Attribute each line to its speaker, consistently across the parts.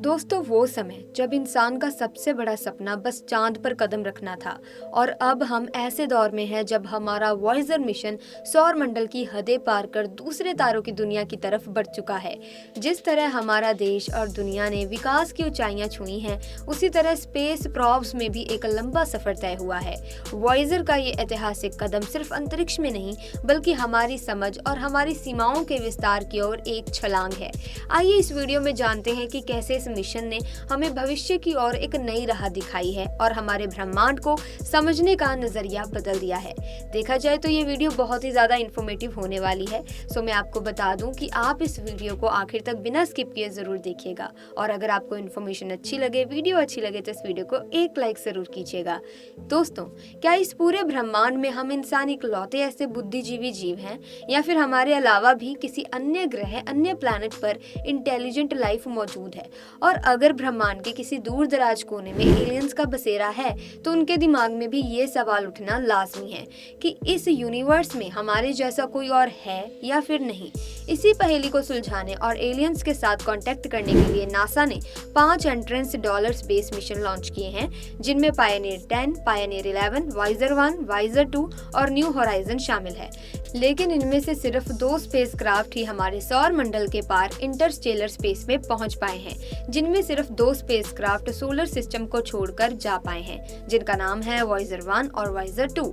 Speaker 1: दोस्तों, वो समय जब इंसान का सबसे बड़ा सपना बस चांद पर कदम रखना था और अब हम ऐसे दौर में हैं जब हमारा वॉयेजर मिशन सौर मंडल की हदें पार कर दूसरे तारों की दुनिया की तरफ बढ़ चुका है। जिस तरह हमारा देश और दुनिया ने विकास की ऊंचाइयां छुई हैं, उसी तरह स्पेस प्रोब्स में भी एक लंबा सफर तय हुआ है। वॉयेजर का ये ऐतिहासिक कदम सिर्फ अंतरिक्ष में नहीं बल्कि हमारी समझ और हमारी सीमाओं के विस्तार की ओर एक छलांग है। आइए इस वीडियो में जानते हैं कि कैसे इस मिशन ने हमें भविष्य की ओर एक नई राह दिखाई है और हमारे ब्रह्मांड को समझने का नजरिया बदल दिया है। देखा जाए तो ये वीडियो बहुत ही ज्यादा इंफॉर्मेटिव होने वाली है। सो मैं आपको बता दूं कि आप इस वीडियो को आखिर तक बिना स्किप किए जरूर देखिएगा और अगर आपको इन्फॉर्मेशन अच्छी लगे, वीडियो अच्छी लगे तो इस वीडियो को एक लाइक जरूर कीजिएगा। दोस्तों, क्या इस पूरे ब्रह्मांड में हम इंसान इकलौते ऐसे बुद्धिजीवी जीव हैं या फिर हमारे अलावा भी किसी अन्य ग्रह, अन्य प्लैनेट पर इंटेलिजेंट लाइफ मौजूद है? और अगर ब्रह्मांड के किसी दूर दराज कोने में एलियंस का बसेरा है तो उनके दिमाग में भी ये सवाल उठना लाजमी है कि इस यूनिवर्स में हमारे जैसा कोई और है या फिर नहीं। इसी पहेली को सुलझाने और एलियंस के साथ कांटेक्ट करने के लिए नासा ने 5 entrance dollar space mission launch किए हैं, जिनमें पायनियर 10, पायनियर 11, वाइजर 1, वाइजर 2 और न्यू होराइजन शामिल है। लेकिन इनमें से सिर्फ 2 स्पेसक्राफ्ट ही हमारे सौर मंडल के पार इंटरस्टेलर स्पेस में पहुंच पाए हैं, जिनमें सिर्फ 2 स्पेसक्राफ्ट सोलर सिस्टम को छोड़कर जा पाए हैं, जिनका नाम है वाइजर 1 और वाइजर 2।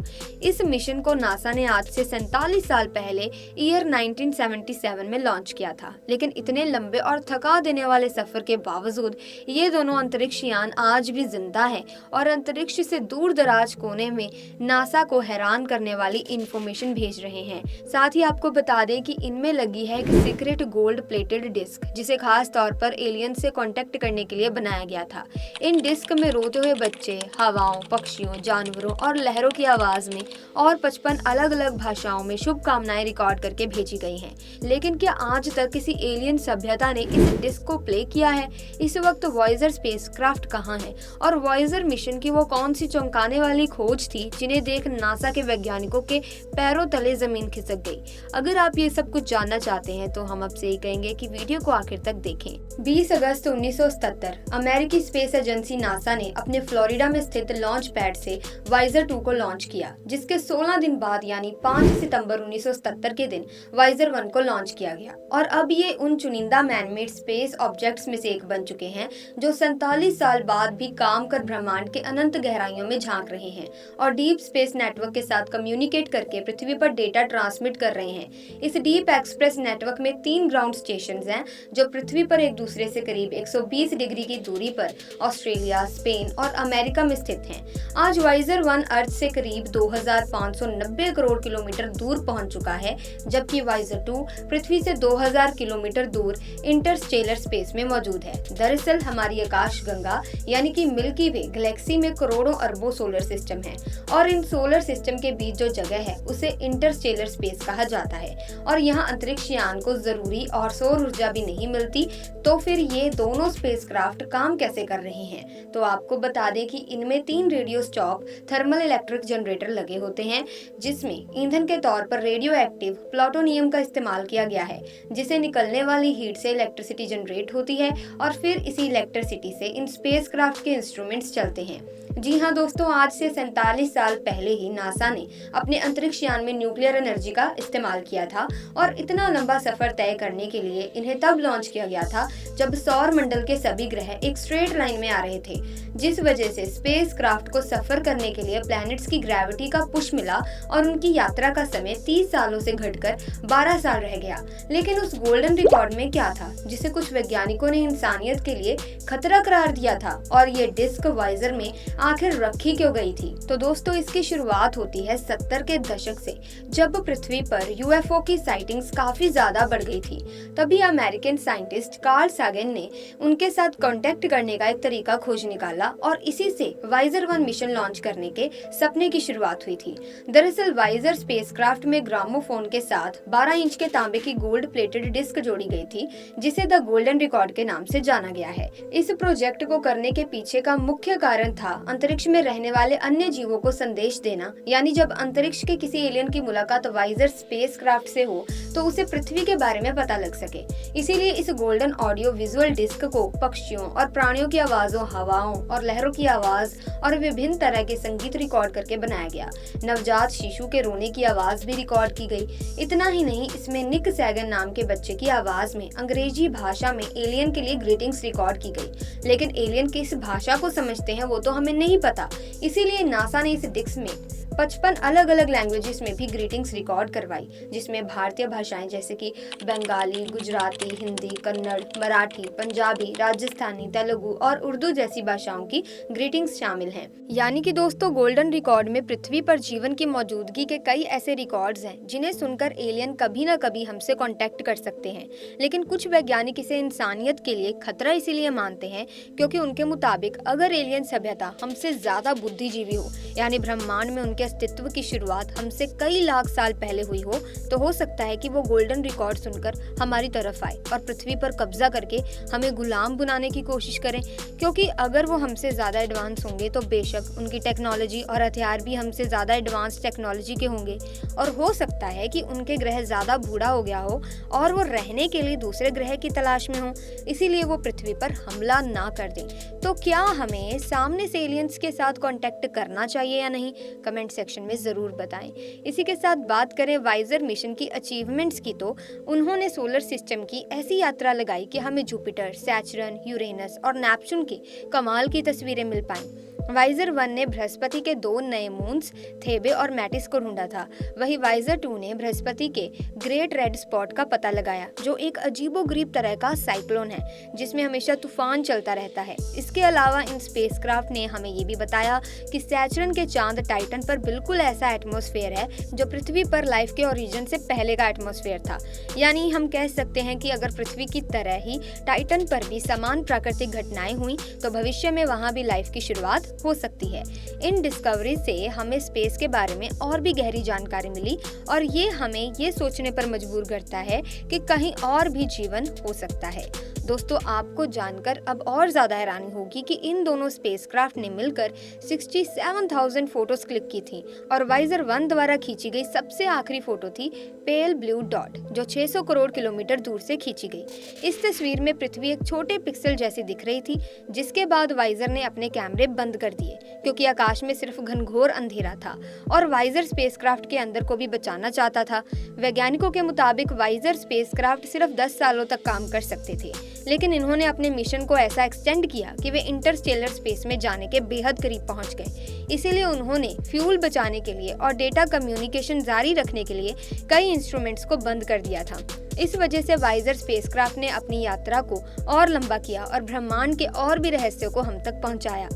Speaker 1: इस मिशन को नासा ने आज से 47 साल पहले ईयर 1977 में लॉन्च किया था, लेकिन इतने लंबे और थका देने वाले सफर के बावजूद ये दोनों अंतरिक्ष यान आज भी जिंदा है और अंतरिक्ष से दूर दराज कोने में नासा को हैरान करने वाली इंफॉर्मेशन भेज रहे हैं। साथ ही आपको बता दें कि इनमें लगी है एक सीक्रेट गोल्ड प्लेटेड डिस्क, जिसे खास तौर पर एलियन से कांटेक्ट करने के लिए बनाया गया था। इन डिस्क में रोते हुए बच्चे, हवाओं, पक्षियों, जानवरों और लहरों की आवाज में और 55 अलग अलग भाषाओं में शुभकामनाएं रिकॉर्ड करके भेजी गई हैं। लेकिन क्या आज तक किसी एलियन सभ्यता ने इस डिस्क को प्ले किया है? इस वक्त वॉयेजर स्पेसक्राफ्ट कहाँ है और वॉयेजर मिशन की वो कौन सी चौंकाने वाली खोज थी जिन्हें देख नासा के वैज्ञानिकों के पैरों तले जमीन खिसक गई? अगर आप ये सब कुछ जानना चाहते हैं तो हम आपसे ये कहेंगे कि वीडियो को आखिर तक देखें। 20 अगस्त 1977 अमेरिकी स्पेस एजेंसी नासा ने अपने फ्लोरिडा में स्थित लॉन्च पैड से वाइजर 2 को लॉन्च किया, जिसके 16 दिन बाद यानी 5 सितंबर 1977 के दिन वाइजर 1 को लॉन्च किया गया। और अब ये उन चुनिंदा मैनमेड स्पेस ऑब्जेक्ट्स में से एक बन चुके हैं जो 47 साल बाद भी काम कर ब्रह्मांड के अनंत गहराइयों में झांक रहे हैं और डीप स्पेस नेटवर्क के साथ कम्युनिकेट करके पृथ्वी पर डेटा ट्रांसमिट कर रहे हैं। इस डीप एक्सप्रेस नेटवर्क में 3 ग्राउंड स्टेशंस हैं जो पृथ्वी पर एक दूसरे से करीब 120 डिग्री की दूरी पर ऑस्ट्रेलिया, स्पेन और अमेरिका में स्थित हैं। आज वाइजर 1 अर्थ से करीब 2590 करोड़ किलोमीटर दूर पहुंच चुका है, जबकि वाइजर 2 पृथ्वी से 2000 किलोमीटर दूर इंटरस्टेलर स्पेस में मौजूद है। दरअसल हमारी आकाश गंगा यानी कि मिल्की वे गैलेक्सी में करोड़ों अरबों सोलर सिस्टम हैं और इन सोलर सिस्टम के बीच जो जगह है उसे इंटरस्टेलर स्पेस कहा जाता है और यहाँ अंतरिक्ष यान को जरूरी और सौर ऊर्जा भी नहीं मिलती। तो फिर ये दोनों स्पेसक्राफ्ट काम कैसे कर रहे हैं? तो आपको बता दें कि इनमें 3 radio stop thermal electric generator लगे होते हैं, जिसमें ईंधन के तौर पर रेडियो एक्टिव प्लूटोनियम का इस्तेमाल किया गया है, जिसे निकलने वाली हीट से इलेक्ट्रिसिटी जनरेट होती है और फिर इसी इलेक्ट्रिसिटी से इन स्पेसक्राफ्ट के इंस्ट्रूमेंट्स चलते हैं। जी हाँ दोस्तों, आज से 47 साल पहले ही नासा ने अपने अंतरिक्ष यान में न्यूक्लियर एनर्जी का इस्तेमाल किया था और इतना लंबा सफर तय करने के लिए इन्हें तब लॉन्च किया गया था जब सौर मंडल के सभी ग्रह एक स्ट्रेट लाइन में आ रहे थे, जिस वजह से स्पेसक्राफ्ट को सफर करने के लिए प्लैनेट्स की ग्रेविटी का पुश मिला और उनकी यात्रा का समय 30 सालों से घटकर 12 साल रह गया। लेकिन उस गोल्डन रिकॉर्ड में क्या था जिसे कुछ वैज्ञानिकों ने इंसानियत के लिए खतरा करार दिया था और ये डिस्क वाइजर में आखिर रखी क्यों गई थी? तो दोस्तों, इसकी शुरुआत होती है 70 के दशक से, जब पृथ्वी पर यूएफओ की साइटिंग्स काफी ज्यादा बढ़ गई थी। तभी अमेरिकन साइंटिस्ट कार्ल सागन ने उनके साथ कांटेक्ट करने का एक तरीका खोज निकाला और इसी से वाइजर 1 मिशन लॉन्च करने के सपने की शुरुआत हुई थी। दरअसल वाइजर स्पेसक्राफ्ट में ग्रामोफोन के साथ 12 इंच के तांबे लोहे की गोल्ड प्लेटेड डिस्क जोड़ी गई थी, जिसे द गोल्डन रिकॉर्ड के नाम से जाना गया है। इस प्रोजेक्ट को करने के पीछे का मुख्य कारण था अंतरिक्ष में रहने वाले अन्य जीवों को संदेश देना, यानी जब अंतरिक्ष के किसी एलियन की मुलाकात वाइजर स्पेसक्राफ्ट से हो तो उसे पृथ्वी के बारे में पता लग सके। इसीलिए इस गोल्डन ऑडियो विजुअल डिस्क को पक्षियों और प्राणियों की आवाजों, हवाओं और लहरों की आवाज और विभिन्न तरह के संगीत रिकॉर्ड करके बनाया गया। नवजात शिशु के रोने की आवाज भी रिकॉर्ड की गई। इतना ही नहीं, इसमें निक सैगन नाम के बच्चे की आवाज में अंग्रेजी भाषा में एलियन के लिए ग्रीटिंग्स रिकॉर्ड की गई। लेकिन एलियन किस भाषा को समझते हैं वो तो हमें नहीं पता, इसीलिए नासा ने इस डिस्क में 55 अलग अलग लैंग्वेजेस में भी ग्रीटिंग्स रिकॉर्ड करवाई, जिसमें भारतीय भाषाएं जैसे कि बंगाली, गुजराती, हिंदी, कन्नड़, मराठी, पंजाबी, राजस्थानी, तेलुगु और उर्दू जैसी भाषाओं की ग्रीटिंग्स शामिल हैं। यानी कि दोस्तों, गोल्डन रिकॉर्ड में पृथ्वी पर जीवन की मौजूदगी के कई ऐसे रिकॉर्ड्स हैं जिन्हें सुनकर एलियन कभी न कभी हमसे कांटेक्ट कर सकते हैं। लेकिन कुछ वैज्ञानिक इसे इंसानियत के लिए खतरा इसीलिए मानते हैं क्योंकि उनके मुताबिक अगर एलियन सभ्यता हमसे ज्यादा बुद्धिजीवी हो, यानी ब्रह्मांड में उनके अस्तित्व की शुरुआत हमसे कई लाख साल पहले हुई हो सकता है कि वो गोल्डन रिकॉर्ड सुनकर हमारी तरफ आए और पृथ्वी पर कब्जा करके हमें गुलाम बनाने की कोशिश करें। क्योंकि अगर वो हमसे ज्यादा एडवांस होंगे तो बेशक उनकी टेक्नोलॉजी और हथियार भी हमसे ज्यादा एडवांस टेक्नोलॉजी के होंगे, और हो सकता है कि उनके ग्रह ज्यादा बूढ़ा हो गया हो और वो रहने के लिए दूसरे ग्रह की तलाश में हो, इसीलिए वो पृथ्वी पर हमला ना कर दें। तो क्या हमें सामने से एलियंस के साथ कांटेक्ट करना चाहिए या नहीं? कमेंट सेक्शन में जरूर बताएं। इसी के साथ बात करें वाइजर मिशन की अचीवमेंट्स की, तो उन्होंने सोलर सिस्टम की ऐसी यात्रा लगाई कि हमें जुपिटर, सैटर्न, यूरेनस और नेपच्यून की कमाल की तस्वीरें मिल पाईं। वाइजर 1 ने बृहस्पति के 2 नए मून्स थेबे और मैटिस को ढूंढा था। वही वाइजर 2 ने बृहस्पति के ग्रेट रेड स्पॉट का पता लगाया, जो एक अजीबोगरीब तरह का साइक्लोन है जिसमें हमेशा तूफान चलता रहता है। इसके अलावा इन स्पेसक्राफ्ट ने हमें ये भी बताया कि सैटर्न के चांद टाइटन पर बिल्कुल ऐसा एटमॉस्फेयर है जो पृथ्वी पर लाइफ के ओरिजिन से पहले का एटमॉस्फेयर था। यानी हम कह सकते हैं कि अगर पृथ्वी की तरह ही टाइटन पर भी समान प्राकृतिक घटनाएं हुई तो भविष्य में वहां भी लाइफ की शुरुआत हो सकती है। इन डिस्कवरी से हमें स्पेस के बारे में और भी गहरी जानकारी मिली और ये हमें ये सोचने पर मजबूर करता है कि कहीं और भी जीवन हो सकता है। दोस्तों, आपको जानकर अब और ज्यादा हैरानी होगी कि इन दोनों स्पेसक्राफ्ट ने मिलकर 67,000 फोटोज क्लिक की थी और वाइजर 1 द्वारा खींची गई सबसे आखिरी फोटो थी पेल ब्लू डॉट, जो 600 करोड़ किलोमीटर दूर से खींची गई। इस तस्वीर में पृथ्वी एक छोटे पिक्सल जैसी दिख रही थी, जिसके बाद वाइजर ने अपने कैमरे बंद कर दिए क्योंकि आकाश में सिर्फ घनघोर अंधेरा था और वाइजर स्पेसक्राफ्ट के अंदर को भी बचाना चाहता था। वैज्ञानिकों के मुताबिक वाइजर स्पेसक्राफ्ट सिर्फ 10 सालों तक काम कर सकते थे, लेकिन इन्होंने अपने मिशन को ऐसा एक्सटेंड किया कि वे इंटरस्टेलर स्पेस में जाने के बेहद करीब पहुंच गए। इसीलिए उन्होंने फ्यूल बचाने के लिए और डेटा कम्युनिकेशन जारी रखने के लिए कई इंस्ट्रूमेंट्स को बंद कर दिया था। इस वजह से वाइजर स्पेसक्राफ्ट ने अपनी यात्रा को और लंबा किया और ब्रह्मांड के और भी रहस्यों को हम तक पहुंचाया।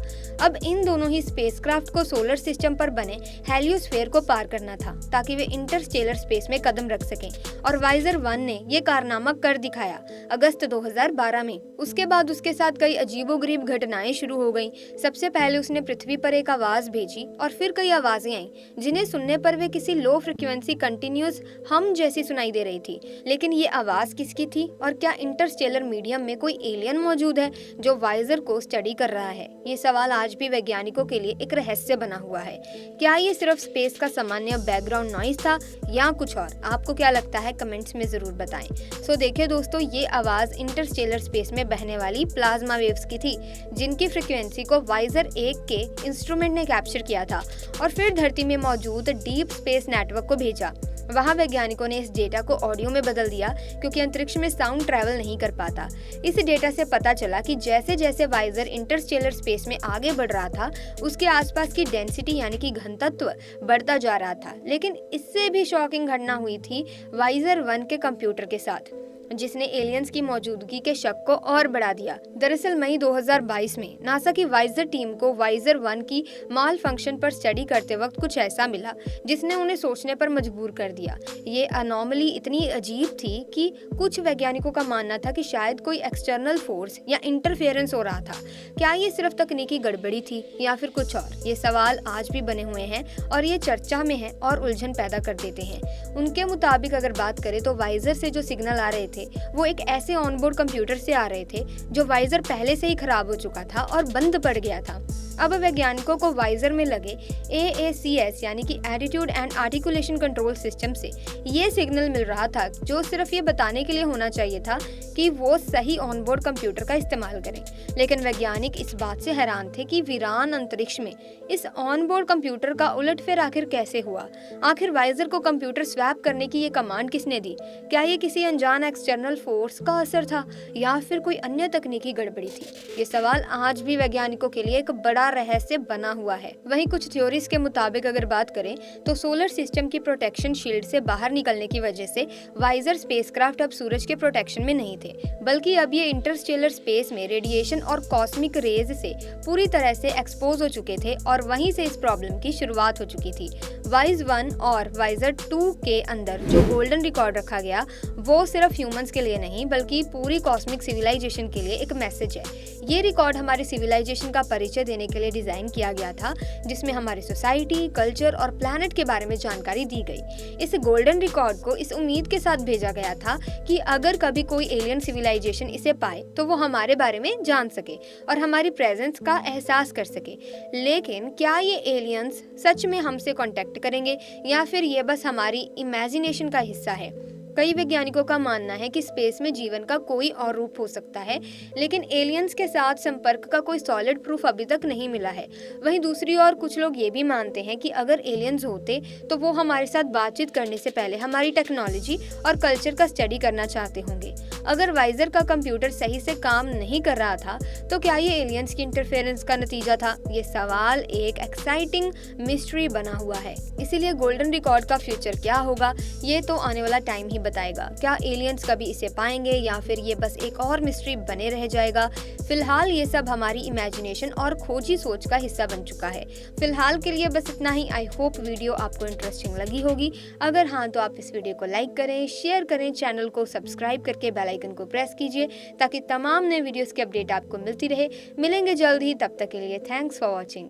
Speaker 1: अब इन दोनों ही स्पेसक्राफ्ट को सोलर सिस्टम पर बने हेलियोस्फीयर को पार करना था ताकि वे इंटरस्टेलर स्पेस में कदम रख सकें, और वाइजर 1 ने ये कारनामा कर दिखाया अगस्त 2012 में। उसके बाद उसके साथ कई अजीबोगरीब घटनाएं शुरू हो गईं। सबसे पहले उसने पृथ्वी पर एक आवाज भेजी और फिर कई आवाजें आईं जिन्हें सुनने पर वे किसी लो फ्रिक्वेंसी कंटिन्यूअस हम जैसी सुनाई दे रही थी। लेकिन ये आवाज किसकी थी और क्या इंटरस्टेलर मीडियम में कोई एलियन मौजूद है जो वाइजर को स्टडी कर रहा है? ये सवाल आज भी वैज्ञानिकों के लिए एक रहस्य बना हुआ है। क्या ये सिर्फ स्पेस का सामान्य बैकग्राउंड नॉइज था या कुछ और? आपको क्या लगता है? कमेंट्स में जरूर बताएं। सो देखिए दोस्तों, ये आवाज इंटरस्टेलर स्पेस में बहने वाली प्लाज्मा वेव्स की थी, जिनकी फ्रिक्वेंसी को वाइजर 1 के इंस्ट्रूमेंट ने कैप्चर किया था और फिर धरती में मौजूद डीप स्पेस नेटवर्क को भेजा। वहाँ वैज्ञानिकों ने इस डेटा को ऑडियो में बदल दिया क्योंकि अंतरिक्ष में साउंड ट्रैवल नहीं कर पाता। इस डेटा से पता चला कि जैसे जैसे वाइजर इंटरस्टेलर स्पेस में आगे बढ़ रहा था, उसके आसपास की डेंसिटी यानी कि घनत्व बढ़ता जा रहा था। लेकिन इससे भी शॉकिंग घटना हुई थी वाइजर 1 के कंप्यूटर के साथ। जिसने एलियंस की मौजूदगी के शक को और बढ़ा दिया। दरअसल मई 2022 में नासा की वाइजर टीम को वाइजर 1 की माल फंक्शन पर स्टडी करते वक्त कुछ ऐसा मिला जिसने उन्हें सोचने पर मजबूर कर दिया। ये अनोमली इतनी अजीब थी कि कुछ वैज्ञानिकों का मानना था कि शायद कोई एक्सटर्नल फोर्स या इंटरफेरेंस हो रहा था। क्या ये सिर्फ तकनीकी गड़बड़ी थी या फिर कुछ और? ये सवाल आज भी बने हुए हैं और ये चर्चा में है और उलझन पैदा कर देते हैं। उनके मुताबिक अगर बात करें तो वाइजर से जो सिग्नल आ रहे थे वो एक ऐसे ऑनबोर्ड कंप्यूटर से आ रहे थे जो वाइजर पहले से ही खराब हो चुका था और बंद पड़ गया था। अब वैज्ञानिकों को वाइजर में लगे AACS यानी कि attitude and articulation control system से ये सिग्नल मिल रहा था जो सिर्फ ये बताने के लिए होना चाहिए था कि वो सही ऑनबोर्ड कंप्यूटर का इस्तेमाल करें। लेकिन वैज्ञानिक इस बात से हैरान थे कि वीरान अंतरिक्ष में इस ऑनबोर्ड कंप्यूटर का उलटफेर आखिर कैसे हुआ। आखिर वाइजर को कंप्यूटर स्वैप करने की ये कमांड किसने दी? क्या ये किसी अनजान एक्सटर्नल फोर्स का असर था या फिर कोई अन्य तकनीकी गड़बड़ी थी? ये सवाल आज भी वैज्ञानिकों के लिए एक बड़ा रहस्य बना हुआ है। वहीं कुछ थ्योरीज के मुताबिक अगर बात करें तो सोलर सिस्टम की प्रोटेक्शन शील्ड से बाहर निकलने की वजह से वाइजर स्पेसक्राफ्ट अब सूरज के प्रोटेक्शन में नहीं थे, बल्कि अब ये इंटरस्टेलर स्पेस में रेडिएशन और कॉस्मिक रेज से पूरी तरह से एक्सपोज हो चुके थे और वहीं से इस प्रॉब्लम की शुरुआत हो चुकी थी। वाइज 1 और वाइजर 2 के अंदर जो गोल्डन रिकॉर्ड रखा गया वो सिर्फ ह्यूमंस के लिए नहीं बल्कि पूरी कॉस्मिक सिविलाइजेशन के लिए एक मैसेज है। ये रिकॉर्ड हमारी सिविलाइजेशन का परिचय देने के लिए डिजाइन किया गया था, जिसमें हमारी सोसाइटी, कल्चर और प्लैनेट के बारे में जानकारी दी गई। इस गोल्डन रिकॉर्ड को इस उम्मीद के साथ भेजा गया था कि अगर कभी कोई एलियन सिविलाइजेशन इसे पाए तो वो हमारे बारे में जान सके और हमारी प्रेजेंस का एहसास कर सके। लेकिन क्या ये एलियंस सच में हमसे कांटेक्ट करेंगे या फिर ये बस हमारी इमेजिनेशन का हिस्सा है? कई वैज्ञानिकों का मानना है कि स्पेस में जीवन का कोई और रूप हो सकता है, लेकिन एलियंस के साथ संपर्क का कोई सॉलिड प्रूफ अभी तक नहीं मिला है। वहीं दूसरी ओर कुछ लोग ये भी मानते हैं कि अगर एलियंस होते तो वो हमारे साथ बातचीत करने से पहले हमारी टेक्नोलॉजी और कल्चर का स्टडी करना चाहते होंगे। अगर वाइजर का कंप्यूटर सही से काम नहीं कर रहा था तो क्या ये एलियंस की इंटरफेरेंस का नतीजा था? ये सवाल एक एक्साइटिंग मिस्ट्री बना हुआ है। इसीलिए गोल्डन रिकॉर्ड का फ्यूचर क्या होगा ये तो आने वाला टाइम ही बताएगा। क्या एलियंस कभी इसे पाएंगे या फिर ये बस एक और मिस्ट्री बने रह जाएगा? फिलहाल ये सब हमारी इमेजिनेशन और खोजी सोच का हिस्सा बन चुका है। फिलहाल के लिए बस इतना ही। आई होप वीडियो आपको इंटरेस्टिंग लगी होगी। अगर हाँ तो आप इस वीडियो को लाइक करें, शेयर करें, चैनल को सब्सक्राइब करके बेल आइकन को प्रेस कीजिए ताकि तमाम नए वीडियोस की अपडेट आपको मिलती रहे। मिलेंगे जल्द ही, तब तक के लिए थैंक्स फॉर वॉचिंग।